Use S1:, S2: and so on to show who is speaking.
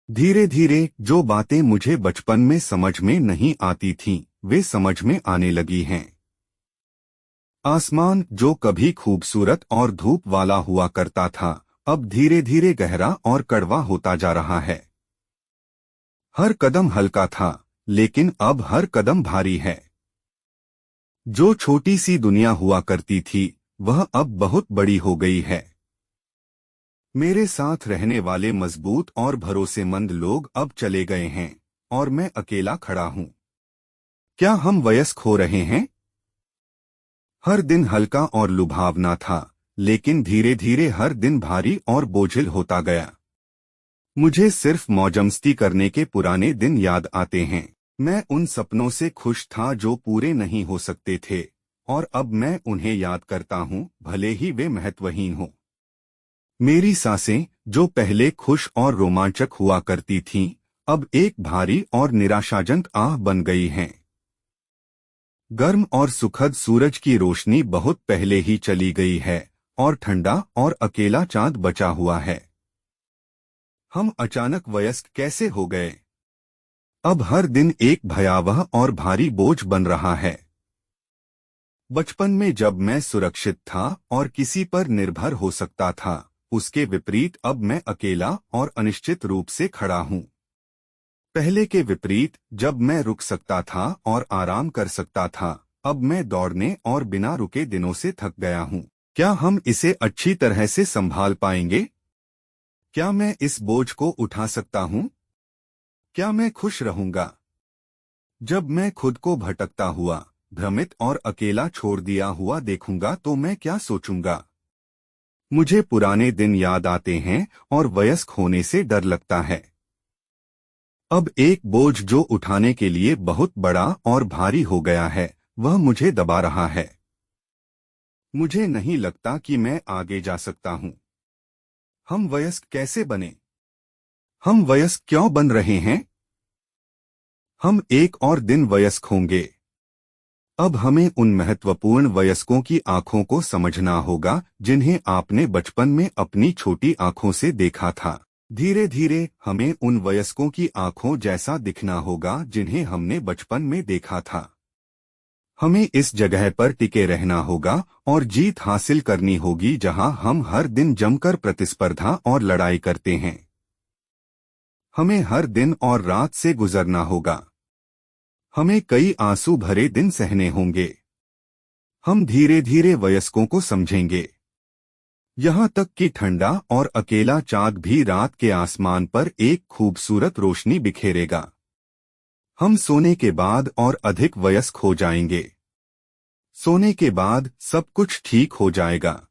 S1: धीरे धीरे जो बातें मुझे बचपन में समझ में नहीं आती थीं, वे समझ में आने लगी हैं। आसमान जो कभी खूबसूरत और धूप वाला हुआ करता था, अब धीरे धीरे गहरा और कड़वा होता जा रहा है। हर कदम हल्का था, लेकिन अब हर कदम भारी है। जो छोटी सी दुनिया हुआ करती थी, वह अब बहुत बड़ी हो गई है। मेरे साथ रहने वाले मजबूत और भरोसेमंद लोग अब चले गए हैं और मैं अकेला खड़ा हूं। क्या हम वयस्क हो रहे हैं? हर दिन हल्का और लुभावना था, लेकिन धीरे धीरे हर दिन भारी और बोझिल होता गया। मुझे सिर्फ मौजमस्ती करने के पुराने दिन याद आते हैं। मैं उन सपनों से खुश था जो पूरे नहीं हो सकते थे, और अब मैं उन्हें याद करता हूं, भले ही वे महत्वहीन हों। मेरी सांसें जो पहले खुश और रोमांचक हुआ करती थीं, अब एक भारी और निराशाजनक आह बन गई हैं। गर्म और सुखद सूरज की रोशनी बहुत पहले ही चली गई है और ठंडा और अकेला चांद बचा हुआ है। हम अचानक वयस्क कैसे हो गए? अब हर दिन एक भयावह और भारी बोझ बन रहा है। बचपन में जब मैं सुरक्षित था और किसी पर निर्भर हो सकता था, उसके विपरीत अब मैं अकेला और अनिश्चित रूप से खड़ा हूं। पहले के विपरीत जब मैं रुक सकता था और आराम कर सकता था, अब मैं दौड़ने और बिना रुके दिनों से थक गया हूं। क्या हम इसे अच्छी तरह से संभाल पाएंगे? क्या मैं इस बोझ को उठा सकता हूं? क्या मैं खुश रहूंगा? जब मैं खुद को भटकता हुआ, भ्रमित और अकेला छोड़ दिया हुआ देखूंगा तो मैं क्या सोचूंगा? मुझे पुराने दिन याद आते हैं और वयस्क होने से डर लगता है। अब एक बोझ जो उठाने के लिए बहुत बड़ा और भारी हो गया है, वह मुझे दबा रहा है। मुझे नहीं लगता कि मैं आगे जा सकता हूं। हम वयस्क कैसे बने? हम वयस्क क्यों बन रहे हैं? हम एक और दिन वयस्क होंगे। अब हमें उन महत्वपूर्ण वयस्कों की आंखों को समझना होगा जिन्हें आपने बचपन में अपनी छोटी आंखों से देखा था। धीरे धीरे हमें उन वयस्कों की आंखों जैसा दिखना होगा जिन्हें हमने बचपन में देखा था। हमें इस जगह पर टिके रहना होगा और जीत हासिल करनी होगी जहां हम हर दिन जमकर प्रतिस्पर्धा और लड़ाई करते हैं। हमें हर दिन और रात से गुजरना होगा। हमें कई आंसू भरे दिन सहने होंगे। हम धीरे धीरे वयस्कों को समझेंगे, यहाँ तक कि ठंडा और अकेला चाँद भी रात के आसमान पर एक खूबसूरत रोशनी बिखेरेगा। हम सोने के बाद और अधिक वयस्क हो जाएंगे। सोने के बाद सब कुछ ठीक हो जाएगा।